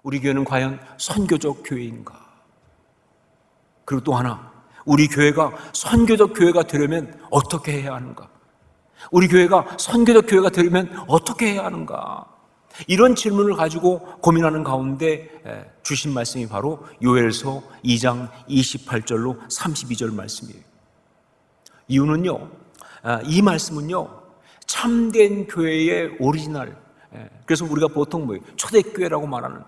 우리 교회는 과연 선교적 교회인가? 그리고 또 하나, 우리 교회가 선교적 교회가 되려면 어떻게 해야 하는가? 우리 교회가 선교적 교회가 되려면 어떻게 해야 하는가? 이런 질문을 가지고 고민하는 가운데 주신 말씀이 바로 요엘서 2장 28절로 32절 말씀이에요. 이유는요, 이 말씀은요, 참된 교회의 오리지널, 그래서 우리가 보통 초대교회라고 말하는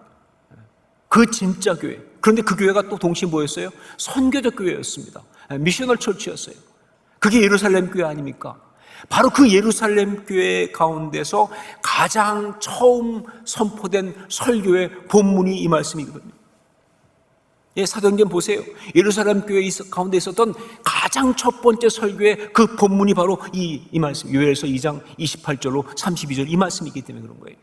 그 진짜 교회, 그런데 그 교회가 또 동시에 뭐였어요? 선교적 교회였습니다. 미셔널 철치였어요. 그게 예루살렘 교회 아닙니까? 바로 그 예루살렘 교회 가운데서 가장 처음 선포된 설교의 본문이 이 말씀이거든요. 사도행전 보세요. 예루살렘 교회 가운데 있었던 가장 첫 번째 설교의 그 본문이 바로 이 말씀, 요엘서 2장 28절로 32절 이 말씀이기 때문에 그런 거예요.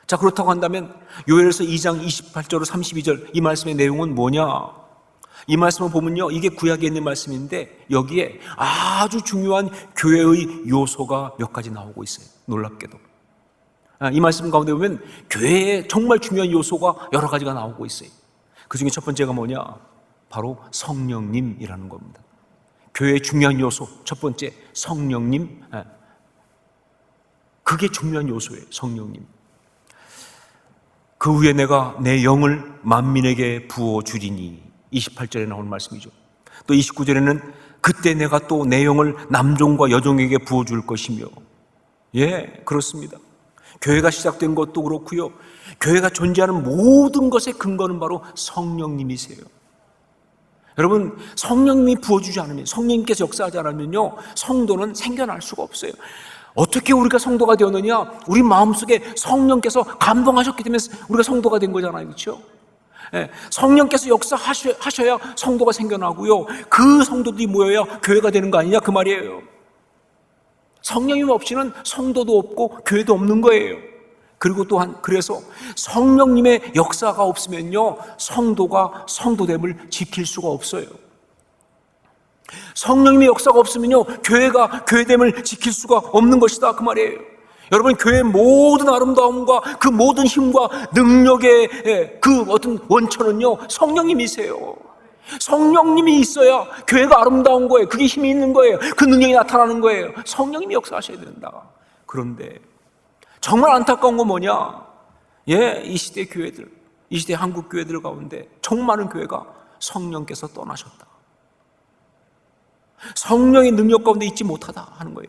자, 그렇다고 한다면 요엘서 2장 28절로 32절 이 말씀의 내용은 뭐냐? 이 말씀을 보면요, 이게 구약에 있는 말씀인데 여기에 아주 중요한 교회의 요소가 몇 가지 나오고 있어요. 놀랍게도 이 말씀 가운데 보면 교회에 정말 중요한 요소가 여러 가지가 나오고 있어요. 그 중에 첫 번째가 뭐냐? 바로 성령님이라는 겁니다. 교회의 중요한 요소 첫 번째, 성령님. 그게 중요한 요소예요. 성령님. 그 후에 내가 내 영을 만민에게 부어주리니, 28절에 나오는 말씀이죠. 또 29절에는 그때 내가 또 내 영을 남종과 여종에게 부어줄 것이며, 그렇습니다. 교회가 시작된 것도 그렇고요, 교회가 존재하는 모든 것의 근거는 바로 성령님이세요. 여러분, 성령님이 부어주지 않으면, 성령님께서 역사하지 않으면요, 성도는 생겨날 수가 없어요. 어떻게 우리가 성도가 되었느냐? 우리 마음속에 성령께서 감동하셨기 때문에 우리가 성도가 된 거잖아요. 그렇죠? 성령께서 역사하셔야 성도가 생겨나고요, 그 성도들이 모여야 교회가 되는 거 아니냐 그 말이에요. 성령님 없이는 성도도 없고 교회도 없는 거예요. 그리고 또한 그래서 성령님의 역사가 없으면요, 성도가 성도됨을 지킬 수가 없어요. 성령님의 역사가 없으면요, 교회가 교회됨을 지킬 수가 없는 것이다 그 말이에요. 여러분, 교회의 모든 아름다움과 그 모든 힘과 능력의 그 어떤 원천은요, 성령님이세요. 성령님이 있어야 교회가 아름다운 거예요. 그게 힘이 있는 거예요. 그 능력이 나타나는 거예요. 성령님이 역사하셔야 된다. 그런데 정말 안타까운 건 뭐냐? 이 시대 교회들, 이 시대 한국 교회들 가운데 정말 많은 교회가 성령께서 떠나셨다, 성령의 능력 가운데 있지 못하다 하는 거예요.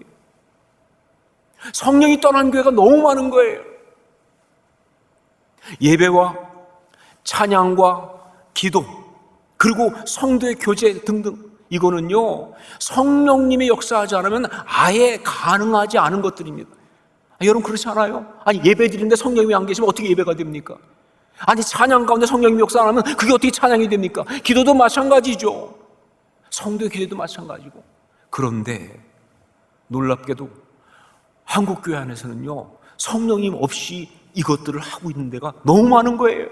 성령이 떠난 교회가 너무 많은 거예요. 예배와 찬양과 기도, 그리고 성도의 교제 등등, 이거는요, 성령님이 역사하지 않으면 아예 가능하지 않은 것들입니다. 여러분, 그렇지 않아요? 아니, 예배 드리는데 성령님이 안 계시면 어떻게 예배가 됩니까? 아니, 찬양 가운데 성령님이 역사 안 하면 그게 어떻게 찬양이 됩니까? 기도도 마찬가지죠. 성도의 기도도 마찬가지고. 그런데 놀랍게도 한국 교회 안에서는요, 성령님 없이 이것들을 하고 있는 데가 너무 많은 거예요.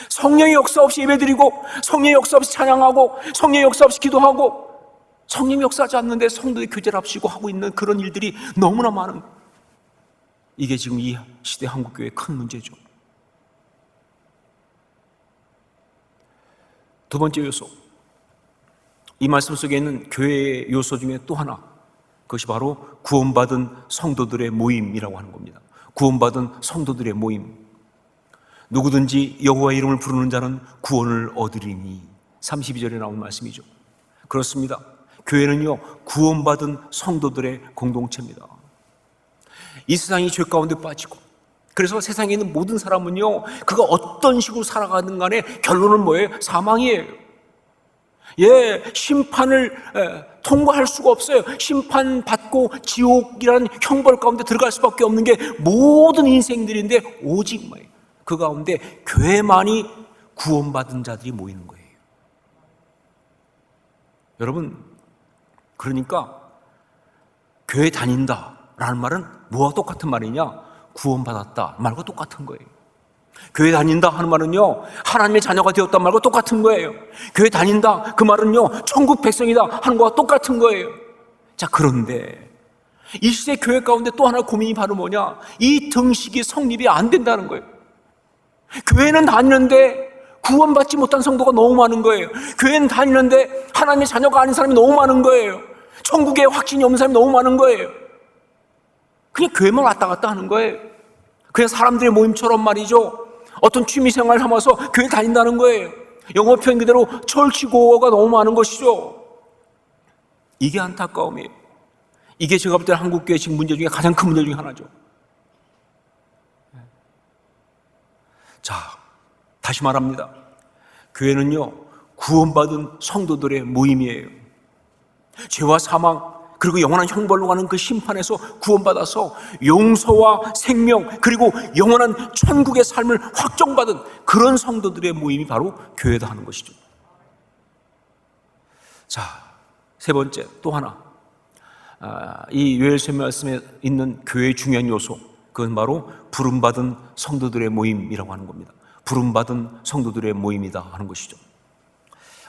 성령의 역사 없이 예배드리고, 성령의 역사 없이 찬양하고, 성령의 역사 없이 기도하고, 성령이 역사하지 않는데 성도의 교제를 합치고 하고 있는 그런 일들이 너무나 많은, 이게 지금 이 시대 한국교회의 큰 문제죠. 두 번째 요소, 이 말씀 속에 있는 교회의 요소 중에 또 하나, 그것이 바로 구원받은 성도들의 모임이라고 하는 겁니다. 구원받은 성도들의 모임. 누구든지 여호와의 이름을 부르는 자는 구원을 얻으리니, 32절에 나온 말씀이죠. 그렇습니다. 교회는요, 구원받은 성도들의 공동체입니다. 이 세상이 죄 가운데 빠지고, 그래서 세상에 있는 모든 사람은요, 그가 어떤 식으로 살아가든 간에 결론은 뭐예요? 사망이에요. 심판을 통과할 수가 없어요. 심판받고 지옥이라는 형벌 가운데 들어갈 수밖에 없는 게 모든 인생들인데, 오직 뭐예요? 그 가운데 교회만이 구원받은 자들이 모이는 거예요. 여러분, 그러니까 교회 다닌다라는 말은 뭐와 똑같은 말이냐? 구원받았다 말과 똑같은 거예요. 교회 다닌다 하는 말은요, 하나님의 자녀가 되었다 말과 똑같은 거예요. 교회 다닌다 그 말은요, 천국 백성이다 하는 것과 똑같은 거예요. 자, 그런데 이 시대 교회 가운데 또 하나 고민이 바로 뭐냐? 이 등식이 성립이 안 된다는 거예요. 교회는 다니는데 구원받지 못한 성도가 너무 많은 거예요. 교회는 다니는데 하나님의 자녀가 아닌 사람이 너무 많은 거예요. 천국에 확신이 없는 사람이 너무 많은 거예요. 그냥 교회만 왔다 갔다 하는 거예요. 그냥 사람들의 모임처럼 말이죠. 어떤 취미생활 삼아서 교회 다닌다는 거예요. 영어 표현 그대로 철치고가 너무 많은 것이죠. 이게 안타까움이에요. 이게 제가 볼 때 한국교회 지금 문제 중에 가장 큰 문제 중에 하나죠. 자, 다시 말합니다. 교회는요, 구원받은 성도들의 모임이에요. 죄와 사망, 그리고 영원한 형벌로 가는 그 심판에서 구원받아서 용서와 생명, 그리고 영원한 천국의 삶을 확정받은 그런 성도들의 모임이 바로 교회다 하는 것이죠. 자, 세 번째, 또 하나. 이 요엘서 말씀에 있는 교회의 중요한 요소, 그건 바로 부름받은 성도들의 모임이라고 하는 겁니다. 부름받은 성도들의 모임이다 하는 것이죠.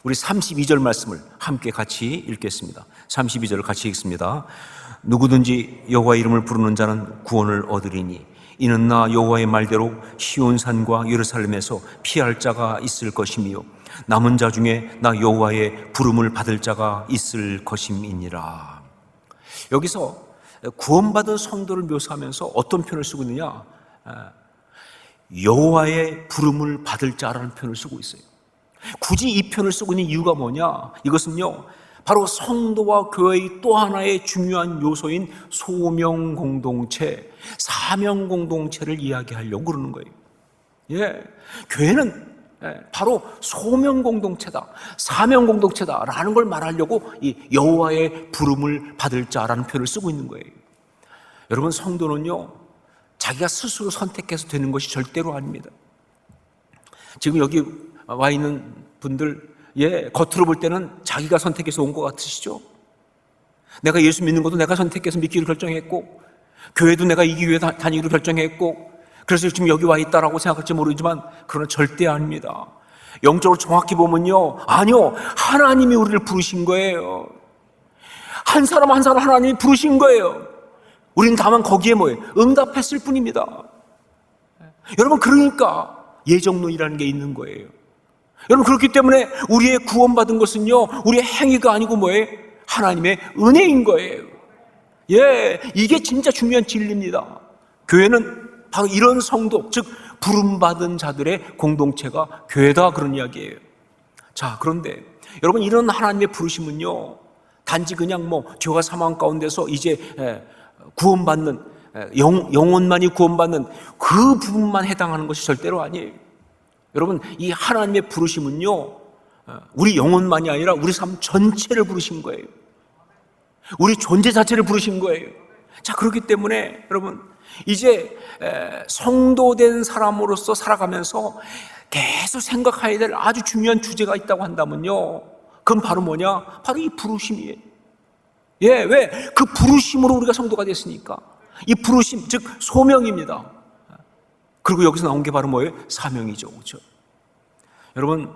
우리 32절 말씀을 함께 같이 읽겠습니다. 32절을 같이 읽습니다. 누구든지 여호와의 이름을 부르는 자는 구원을 얻으리니 이는 나 여호와의 말대로 시온산과 예루살렘에서 피할 자가 있을 것이며 남은 자 중에 나 여호와의 부름을 받을 자가 있을 것임이니라. 여기서 구원받은 성도를 묘사하면서 어떤 표현을 쓰고 있느냐? 여호와의 부름을 받을 자라는 표현을 쓰고 있어요. 굳이 이 표현을 쓰고 있는 이유가 뭐냐? 이것은요, 바로 성도와 교회의 또 하나의 중요한 요소인 소명 공동체, 사명 공동체를 이야기하려고 그러는 거예요. 예, 교회는 바로 소명 공동체다, 사명 공동체다라는 걸 말하려고 이 여호와의 부름을 받을 자라는 표현을 쓰고 있는 거예요. 여러분, 성도는요, 자기가 스스로 선택해서 되는 것이 절대로 아닙니다. 지금 여기 와 있는 분들, 겉으로 볼 때는 자기가 선택해서 온 것 같으시죠? 내가 예수 믿는 것도 내가 선택해서 믿기로 결정했고, 교회도 내가 이기 위해 다니기로 결정했고, 그래서 지금 여기 와 있다라고 생각할지 모르지만 그러나 절대 아닙니다. 영적으로 정확히 보면요, 아니요, 하나님이 우리를 부르신 거예요. 한 사람 한 사람 하나님이 부르신 거예요. 우리는 다만 거기에 응답했을 뿐입니다. 여러분, 그러니까 예정론이라는 게 있는 거예요. 여러분, 그렇기 때문에 우리의 구원받은 것은요, 우리의 행위가 아니고 하나님의 은혜인 거예요. 이게 진짜 중요한 진리입니다. 교회는 바로 이런 성도, 즉 부름받은 자들의 공동체가 교회다, 그런 이야기예요. 자, 그런데 여러분, 이런 하나님의 부르심은요, 단지 그냥 죄와 사망 가운데서 이제 구원받는, 영혼만이 구원받는 그 부분만 해당하는 것이 절대로 아니에요. 여러분, 이 하나님의 부르심은요, 우리 영혼만이 아니라 우리 삶 전체를 부르신 거예요. 우리 존재 자체를 부르신 거예요. 자, 그렇기 때문에 여러분, 이제 성도된 사람으로서 살아가면서 계속 생각해야 될 아주 중요한 주제가 있다고 한다면요, 그건 바로 뭐냐? 바로 이 부르심이에요. 왜? 그 부르심으로 우리가 성도가 됐으니까. 이 부르심, 즉 소명입니다. 그리고 여기서 나온 게 바로 뭐예요? 사명이죠. 그렇죠? 여러분,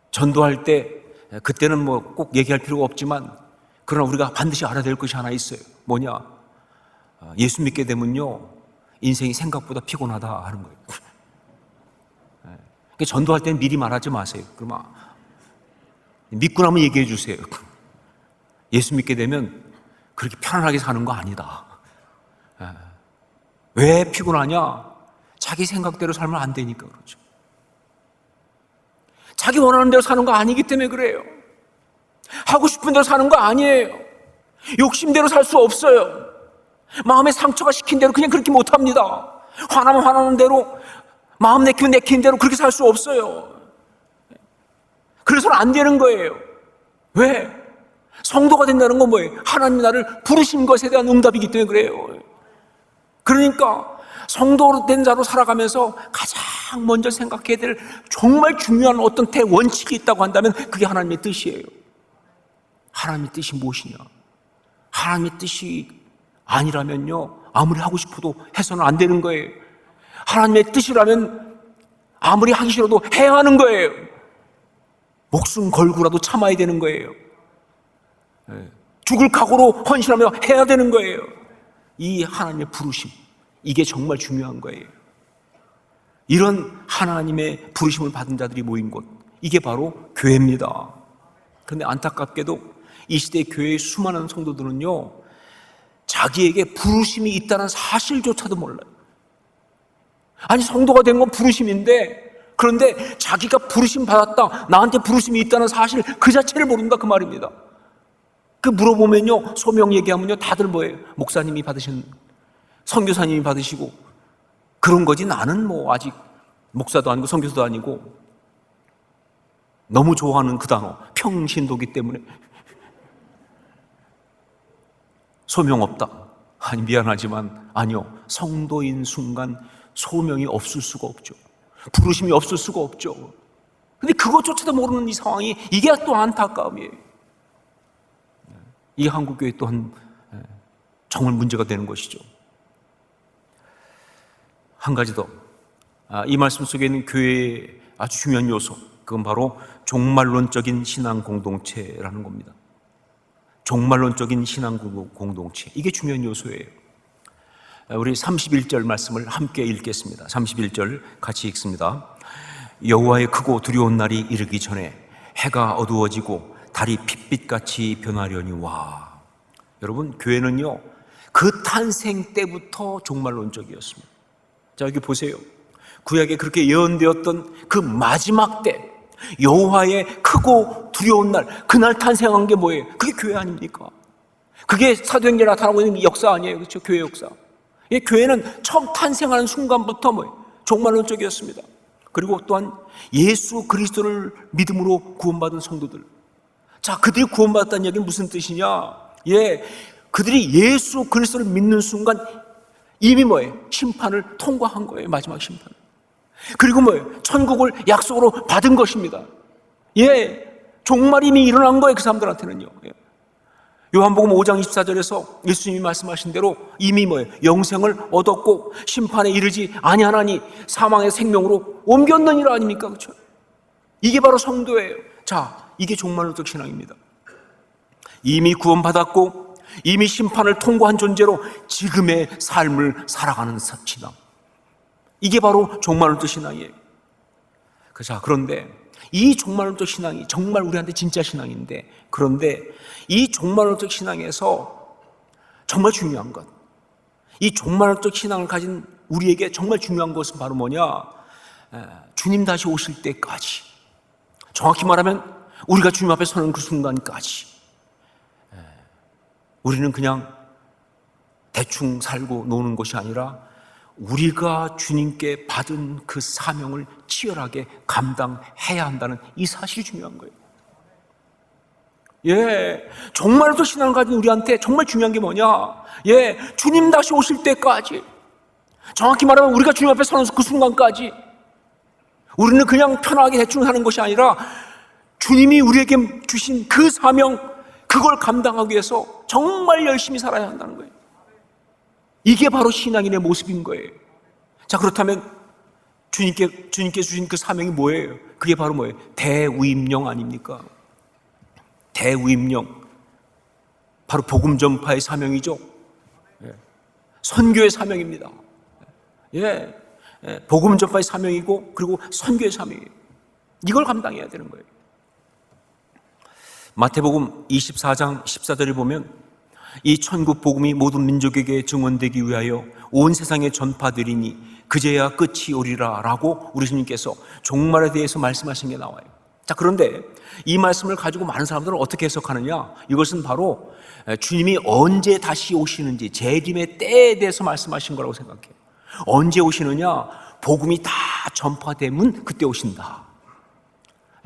전도할 때 그때는 꼭 얘기할 필요가 없지만, 그러나 우리가 반드시 알아야 될 것이 하나 있어요. 뭐냐? 예수 믿게 되면요, 인생이 생각보다 피곤하다 하는 거예요. 그러니까 전도할 때는 미리 말하지 마세요. 그러면 믿고 나면 얘기해 주세요. 예수 믿게 되면 그렇게 편안하게 사는 거 아니다. 왜 피곤하냐? 자기 생각대로 살면 안 되니까 그렇죠. 자기 원하는 대로 사는 거 아니기 때문에 그래요. 하고 싶은 대로 사는 거 아니에요. 욕심대로 살 수 없어요. 마음에 상처가 시킨 대로 그냥 그렇게 못합니다. 화나면 화나는 대로, 마음 내키면 내키는 대로 그렇게 살 수 없어요. 그래서는 안 되는 거예요. 왜? 성도가 된다는 건 뭐예요? 하나님이 나를 부르신 것에 대한 응답이기 때문에 그래요. 그러니까 성도로 된 자로 살아가면서 가장 먼저 생각해야 될 정말 중요한 어떤 대원칙이 있다고 한다면 그게 하나님의 뜻이에요. 하나님의 뜻이 무엇이냐? 하나님의 뜻이 아니라면요, 아무리 하고 싶어도 해서는 안 되는 거예요. 하나님의 뜻이라면 아무리 하기 싫어도 해야 하는 거예요. 목숨 걸고라도 참아야 되는 거예요. 죽을 각오로 헌신하며 해야 되는 거예요. 이 하나님의 부르심, 이게 정말 중요한 거예요. 이런 하나님의 부르심을 받은 자들이 모인 곳, 이게 바로 교회입니다. 그런데 안타깝게도 이 시대 교회의 수많은 성도들은요, 자기에게 부르심이 있다는 사실조차도 몰라요. 아니, 성도가 된 건 부르심인데, 그런데 자기가 부르심 받았다, 나한테 부르심이 있다는 사실 그 자체를 모른다, 그 말입니다. 그 물어보면요, 소명 얘기하면요, 다들 뭐예요? 목사님이 받으신, 선교사님이 받으시고 그런 거지, 나는 뭐 아직 목사도 아니고 선교사도 아니고. 너무 좋아하는 그 단어, 평신도기 때문에. 소명 없다. 아니, 미안하지만 아니요, 성도인 순간 소명이 없을 수가 없죠. 부르심이 없을 수가 없죠. 근데 그것조차도 모르는 이 상황이, 이게 또 안타까움이에요. 이 한국교회 또한 정말 문제가 되는 것이죠. 한 가지 더, 이 말씀 속에 있는 교회의 아주 중요한 요소, 그건 바로 종말론적인 신앙 공동체라는 겁니다. 종말론적인 신앙 공동체, 이게 중요한 요소예요. 우리 31절 말씀을 함께 읽겠습니다. 31절 같이 읽습니다. 여호와의 크고 두려운 날이 이르기 전에 해가 어두워지고 달이 핏빛같이 변하려니 와. 여러분, 교회는요, 그 탄생 때부터 종말론적이었습니다. 자, 여기 보세요. 구약에 그렇게 예언되었던 그 마지막 때, 여호와의 크고 두려운 날, 그날 탄생한 게 뭐예요? 그게 교회 아닙니까? 그게 사도행전에 나타나고 있는 역사 아니에요? 그렇죠? 교회 역사. 이 교회는 처음 탄생하는 순간부터 뭐예요? 종말론적이었습니다. 그리고 또한 예수 그리스도를 믿음으로 구원받은 성도들. 자, 그들이 구원받았다는 얘기는 무슨 뜻이냐? 예, 그들이 예수 그리스도를 믿는 순간 이미 뭐예요? 심판을 통과한 거예요. 마지막 심판. 그리고 뭐예요? 천국을 약속으로 받은 것입니다. 예, 종말이 이미 일어난 거예요. 그 사람들한테는요. 예. 요한복음 5장 24절에서 예수님이 말씀하신 대로 이미 뭐예요? 영생을 얻었고 심판에 이르지 아니하나니 사망의 생명으로 옮겼느니라 아닙니까? 그렇죠? 이게 바로 성도예요. 자, 이게 종말론적 신앙입니다. 이미 구원받았고 이미 심판을 통과한 존재로 지금의 삶을 살아가는 신앙, 이게 바로 종말론적 신앙이에요. 자, 그런데 이 종말론적 신앙이 정말 우리한테 진짜 신앙인데, 그런데 이 종말론적 신앙에서 정말 중요한 것, 이 종말론적 신앙을 가진 우리에게 정말 중요한 것은 바로 뭐냐? 주님 다시 오실 때까지, 정확히 말하면 우리가 주님 앞에 서는 그 순간까지 우리는 그냥 대충 살고 노는 것이 아니라 우리가 주님께 받은 그 사명을 치열하게 감당해야 한다는 이 사실이 중요한 거예요. 예, 정말로 신앙을 가진 우리한테 정말 중요한 게 뭐냐? 예, 주님 다시 오실 때까지, 정확히 말하면 우리가 주님 앞에 서는 그 순간까지 우리는 그냥 편하게 대충 사는 것이 아니라 주님이 우리에게 주신 그 사명, 그걸 감당하기 위해서 정말 열심히 살아야 한다는 거예요. 이게 바로 신앙인의 모습인 거예요. 자, 그렇다면 주님께 주신 그 사명이 뭐예요? 그게 바로 뭐예요? 대위임령 아닙니까? 대위임령, 바로 복음 전파의 사명이죠. 예. 선교의 사명입니다. 예. 예. 복음 전파의 사명이고, 그리고 선교의 사명이에요. 이걸 감당해야 되는 거예요. 마태복음 24장 14절에 보면 이 천국 복음이 모든 민족에게 증언되기 위하여 온 세상에 전파되리니 그제야 끝이 오리라 라고 우리 주님께서 종말에 대해서 말씀하신 게 나와요. 자, 그런데 이 말씀을 가지고 많은 사람들은 어떻게 해석하느냐? 이것은 바로 주님이 언제 다시 오시는지, 재림의 때에 대해서 말씀하신 거라고 생각해요. 언제 오시느냐? 복음이 다 전파되면 그때 오신다.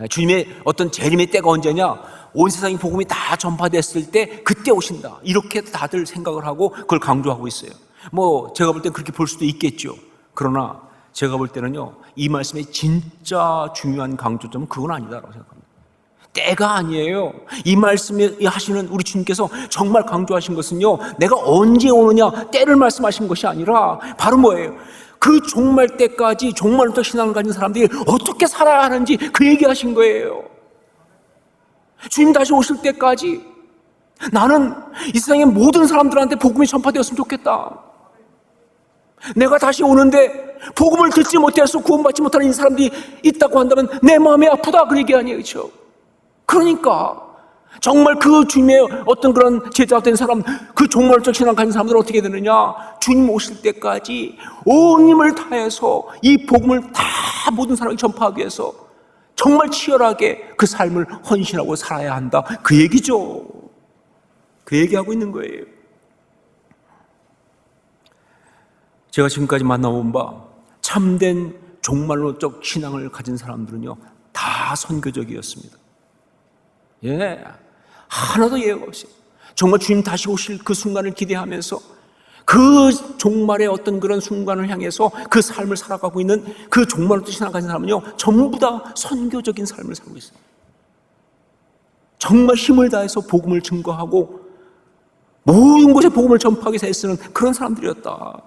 주님의 어떤 재림의 때가 언제냐? 온 세상이 복음이 다 전파됐을 때 그때 오신다. 이렇게 다들 생각을 하고 그걸 강조하고 있어요. 뭐 제가 볼 땐 그렇게 볼 수도 있겠죠. 그러나 제가 볼 때는요, 이 말씀의 진짜 중요한 강조점은 그건 아니다라고 생각합니다. 때가 아니에요. 이 말씀에 하시는 우리 주님께서 정말 강조하신 것은요, 내가 언제 오느냐 때를 말씀하신 것이 아니라 바로 뭐예요? 그 종말 때까지 종말론적 신앙을 가진 사람들이 어떻게 살아야 하는지 그 얘기하신 거예요. 주님 다시 오실 때까지 나는 이 세상의 모든 사람들한테 복음이 전파되었으면 좋겠다. 내가 다시 오는데 복음을 듣지 못해서 구원받지 못하는 이 사람들이 있다고 한다면 내 마음이 아프다, 그 얘기 아니에요, 그렇죠? 그러니까 정말 그 주님의 어떤 그런 제자가 된 사람, 그 종말적 신앙 가진 사람들은 어떻게 되느냐? 주님 오실 때까지 온 힘을 다해서 이 복음을 다 모든 사람에게 전파하기 위해서 정말 치열하게 그 삶을 헌신하고 살아야 한다, 그 얘기죠. 그 얘기하고 있는 거예요. 제가 지금까지 만나본 바 참된 종말론적 신앙을 가진 사람들은요, 다 선교적이었습니다. 예, 하나도 예외가 없어요. 정말 주님 다시 오실 그 순간을 기대하면서 그 종말의 어떤 그런 순간을 향해서 그 삶을 살아가고 있는 그 종말론적 신앙을 가진 사람은요, 전부 다 선교적인 삶을 살고 있어요. 정말 힘을 다해서 복음을 증거하고 모든 곳에 복음을 전파하기 위해서 애쓰는 그런 사람들이었다.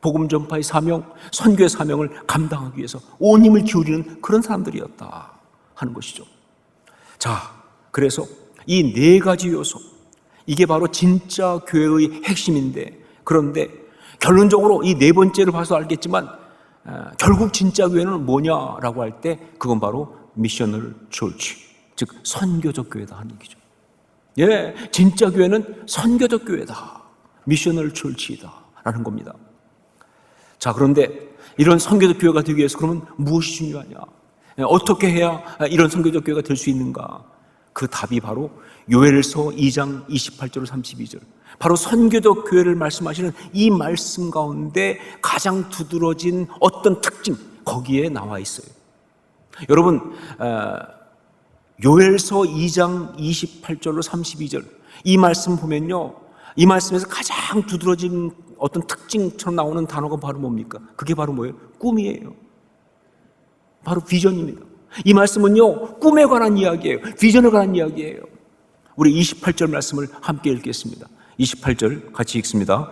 복음 전파의 사명, 선교의 사명을 감당하기 위해서 온 힘을 기울이는 그런 사람들이었다 하는 것이죠. 자, 그래서 이 네 가지 요소, 이게 바로 진짜 교회의 핵심인데, 그런데 결론적으로 이 네 번째를 봐서 알겠지만 결국 진짜 교회는 뭐냐라고 할 때 그건 바로 미셔널 처치, 즉 선교적 교회다 하는 얘기죠. 예, 진짜 교회는 선교적 교회다, 미셔널 처치이다 라는 겁니다. 자, 그런데 이런 선교적 교회가 되기 위해서 그러면 무엇이 중요하냐? 어떻게 해야 이런 선교적 교회가 될 수 있는가? 그 답이 바로 요엘서 2장 28절 32절, 바로 선교적 교회를 말씀하시는 이 말씀 가운데 가장 두드러진 어떤 특징, 거기에 나와 있어요. 여러분, 요엘서 2장 28절로 32절 이 말씀 보면요, 이 말씀에서 가장 두드러진 어떤 특징처럼 나오는 단어가 바로 뭡니까? 그게 바로 뭐예요? 꿈이에요. 바로 비전입니다. 이 말씀은요, 꿈에 관한 이야기예요. 비전에 관한 이야기예요. 우리 28절 말씀을 함께 읽겠습니다. 28절 같이 읽습니다.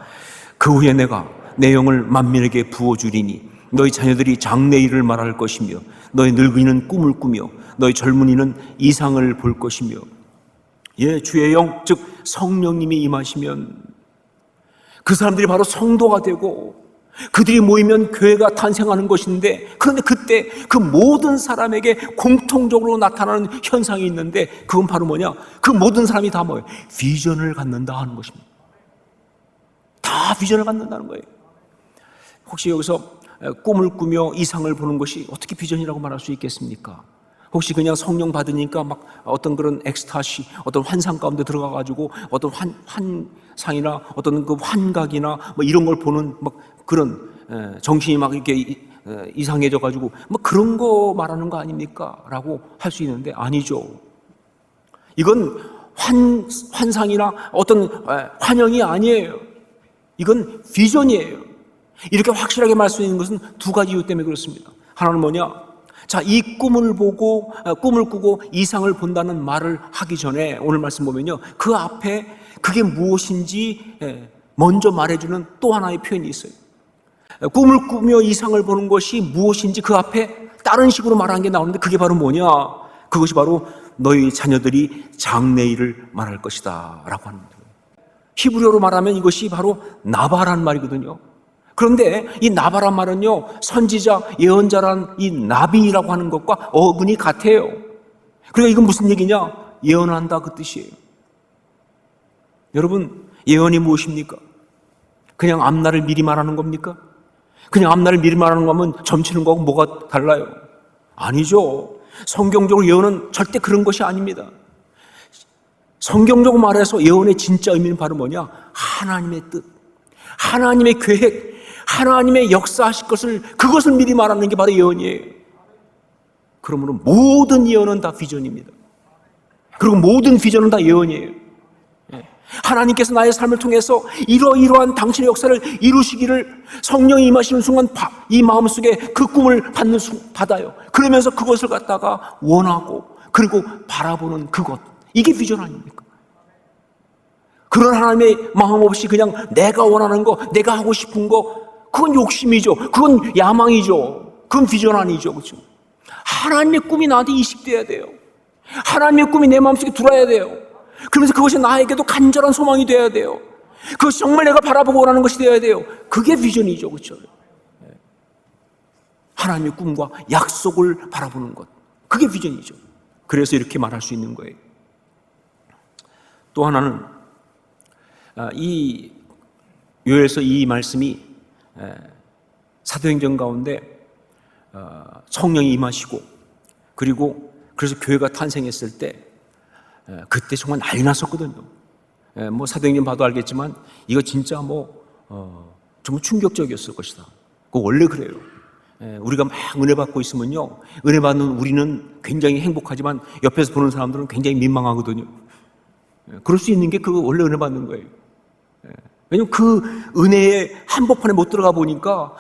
그 후에 내가 내 영을 만민에게 부어주리니 너희 자녀들이 장래일을 말할 것이며 너희 늙은이는 꿈을 꾸며 너희 젊은이는 이상을 볼 것이며. 예, 주의 영, 즉 성령님이 임하시면 그 사람들이 바로 성도가 되고 그들이 모이면 교회가 탄생하는 것인데, 그런데 그때 그 모든 사람에게 공통적으로 나타나는 현상이 있는데 그건 바로 뭐냐? 그 모든 사람이 다 뭐예요? 비전을 갖는다 하는 것입니다. 다 비전을 갖는다는 거예요. 혹시 여기서 꿈을 꾸며 이상을 보는 것이 어떻게 비전이라고 말할 수 있겠습니까? 혹시 그냥 성령 받으니까 막 어떤 그런 엑스타시, 어떤 환상 가운데 들어가가지고 어떤 환상이나 어떤 그 환각이나 뭐 이런 걸 보는 막 그런 정신이 막 이렇게 이상해져가지고 뭐 그런 거 말하는 거 아닙니까? 라고 할 수 있는데 아니죠. 이건 환상이나 어떤 환영이 아니에요. 이건 비전이에요. 이렇게 확실하게 말할 수 있는 것은 두 가지 이유 때문에 그렇습니다. 하나는 뭐냐? 자, 이 꿈을 꾸고 이상을 본다는 말을 하기 전에 오늘 말씀 보면요, 그 앞에 그게 무엇인지 먼저 말해주는 또 하나의 표현이 있어요. 꿈을 꾸며 이상을 보는 것이 무엇인지 그 앞에 다른 식으로 말하는 게 나오는데 그게 바로 뭐냐? 그것이 바로 너희 자녀들이 장래일을 말할 것이다 라고 하는 거예요. 히브리어로 말하면 이것이 바로 나바라는 말이거든요. 그런데 이 나바란 말은요, 선지자, 예언자란 이 나비라고 하는 것과 어근이 같아요. 그러니까 이건 무슨 얘기냐? 예언한다, 그 뜻이에요. 여러분, 예언이 무엇입니까? 그냥 앞날을 미리 말하는 겁니까? 그냥 앞날을 미리 말하는 거면 점치는 거하고 뭐가 달라요? 아니죠. 성경적으로 예언은 절대 그런 것이 아닙니다. 성경적으로 말해서 예언의 진짜 의미는 바로 뭐냐? 하나님의 뜻, 하나님의 계획, 하나님의 역사하실 것을, 그것을 미리 말하는 게 바로 예언이에요. 그러므로 모든 예언은 다 비전입니다. 그리고 모든 비전은 다 예언이에요. 하나님께서 나의 삶을 통해서 이러이러한 당신의 역사를 이루시기를 성령이 임하시는 순간 이 마음속에 그 꿈을 받아요. 그러면서 그것을 갖다가 원하고 그리고 바라보는 그것, 이게 비전 아닙니까? 그런 하나님의 마음 없이 그냥 내가 원하는 거, 내가 하고 싶은 거, 그건 욕심이죠. 그건 야망이죠. 그건 비전 아니죠. 그렇죠? 하나님의 꿈이 나한테 이식돼야 돼요. 하나님의 꿈이 내 마음속에 들어야 돼요. 그러면서 그것이 나에게도 간절한 소망이 되어야 돼요. 그것이 정말 내가 바라보고 원하는 것이 되어야 돼요. 그게 비전이죠. 그렇죠? 하나님의 꿈과 약속을 바라보는 것, 그게 비전이죠. 그래서 이렇게 말할 수 있는 거예요. 또 하나는 이 요엘서 이 말씀이 사도행전 가운데 성령이 임하시고, 그리고 그래서 교회가 탄생했을 때 그때 정말 난리 났었거든요. 뭐 사도행전 봐도 알겠지만 이거 진짜 정말 충격적이었을 것이다. 그거 원래 그래요. 우리가 막 은혜 받고 있으면요, 은혜 받는 우리는 굉장히 행복하지만 옆에서 보는 사람들은 굉장히 민망하거든요. 그럴 수 있는 게 그거 원래 은혜 받는 거예요. 왜냐면 그 은혜의 한복판에 못 들어가 보니까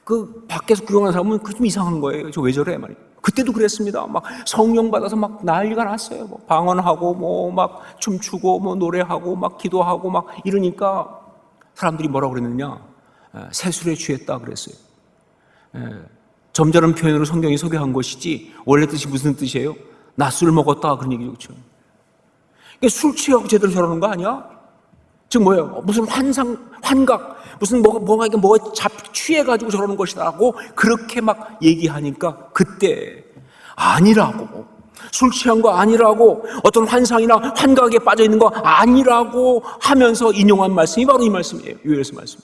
그 밖에서 구경하는 사람은 그 좀 이상한 거예요. 저 왜 저래 말이에요. 그때도 그랬습니다. 막 성령 받아서 막 난리가 났어요. 뭐 방언하고 막 춤추고 노래하고 막 기도하고 막 이러니까 사람들이 뭐라고 그랬느냐, 세술에 취했다 그랬어요. 점잖은 표현으로 성경이 소개한 것이지 원래 뜻이 무슨 뜻이에요? 낮술 먹었다 그런 얘기죠. 그렇죠? 술 취하고 제대로 저러는 거 아니야? 즉 뭐예요? 무슨 환각, 무슨 뭐가 취해가지고 저러는 것이라고 그렇게 막 얘기하니까 그때 아니라고, 술 취한 거 아니라고, 어떤 환상이나 환각에 빠져 있는 거 아니라고 하면서 인용한 말씀이 바로 이 말씀이에요. 요엘서 말씀.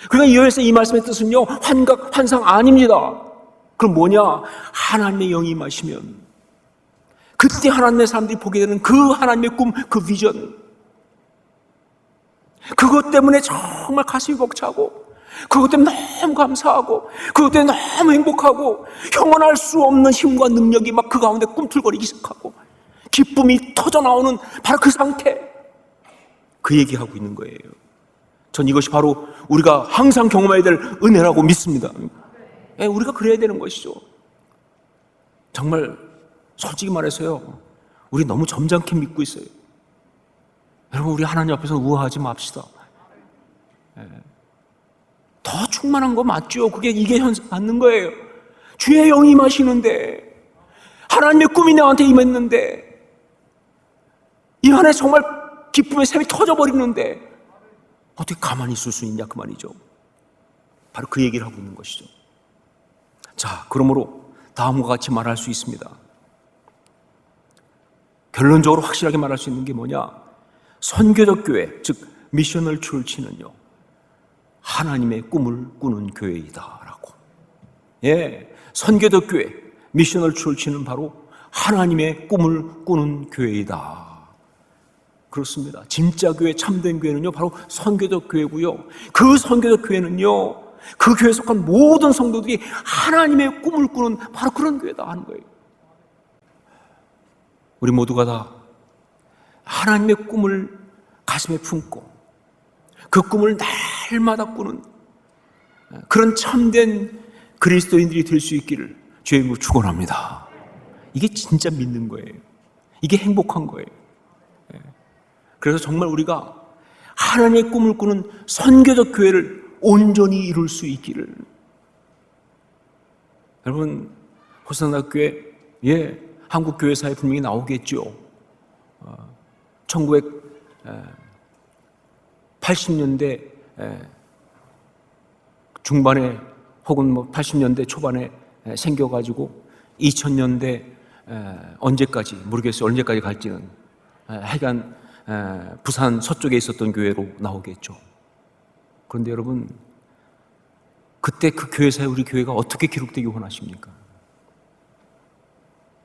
그러니까 요엘서 이 말씀의 뜻은요, 환각, 환상 아닙니다. 그럼 뭐냐? 하나님의 영이 임하시면 그때 하나님의 사람들이 보게 되는 그 하나님의 꿈, 그 비전, 그것 때문에 정말 가슴이 벅차고, 그것 때문에 너무 감사하고, 그것 때문에 너무 행복하고, 형언할 수 없는 힘과 능력이 막 그 가운데 꿈틀거리기 시작하고 기쁨이 터져나오는 바로 그 상태, 그 얘기하고 있는 거예요. 전 이것이 바로 우리가 항상 경험해야 될 은혜라고 믿습니다. 우리가 그래야 되는 것이죠. 정말 솔직히 말해서요, 우리 너무 점잖게 믿고 있어요. 여러분, 우리 하나님 앞에서 우아하지 맙시다. 더 충만한 거 맞죠? 이게 맞는 거예요. 주의 영이 임하시는데, 하나님의 꿈이 나한테 임했는데, 이 안에 정말 기쁨의 샘이 터져버리는데 어떻게 가만히 있을 수 있냐 그 말이죠. 바로 그 얘기를 하고 있는 것이죠. 자, 그러므로 다음과 같이 말할 수 있습니다. 결론적으로 확실하게 말할 수 있는 게 뭐냐? 선교적 교회, 즉 미셔널 철치는요, 하나님의 꿈을 꾸는 교회이다라고. 선교적 교회, 미셔널 철치는 바로 하나님의 꿈을 꾸는 교회이다. 그렇습니다. 진짜 교회, 참된 교회는요, 바로 선교적 교회고요. 그 선교적 교회는요, 그 교회에 속한 모든 성도들이 하나님의 꿈을 꾸는 바로 그런 교회다 하는 거예요. 우리 모두가 다 하나님의 꿈을 가슴에 품고 그 꿈을 날마다 꾸는 그런 참된 그리스도인들이 될 수 있기를 주의 이름으로 축원합니다. 이게 진짜 믿는 거예요. 이게 행복한 거예요. 그래서 정말 우리가 하나님의 꿈을 꾸는 선교적 교회를 온전히 이룰 수 있기를. 여러분, 호산나 교회, 한국 교회사에 분명히 나오겠죠. 1980년대 중반에 혹은 80년대 초반에 생겨가지고 2000년대 언제까지 모르겠어요. 언제까지 갈지는 하여간 부산 서쪽에 있었던 교회로 나오겠죠. 그런데 여러분, 그때 그 교회사에 우리 교회가 어떻게 기록되기 원하십니까?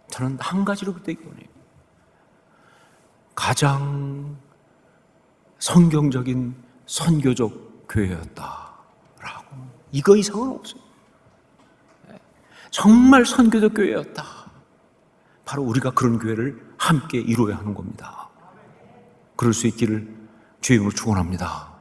저는 한 가지로 되기 원해요. 가장 성경적인 선교적 교회였다라고. 이거 이상은 없어요. 정말 선교적 교회였다. 바로 우리가 그런 교회를 함께 이루어야 하는 겁니다. 그럴 수 있기를 주의 이름으로 축원합니다.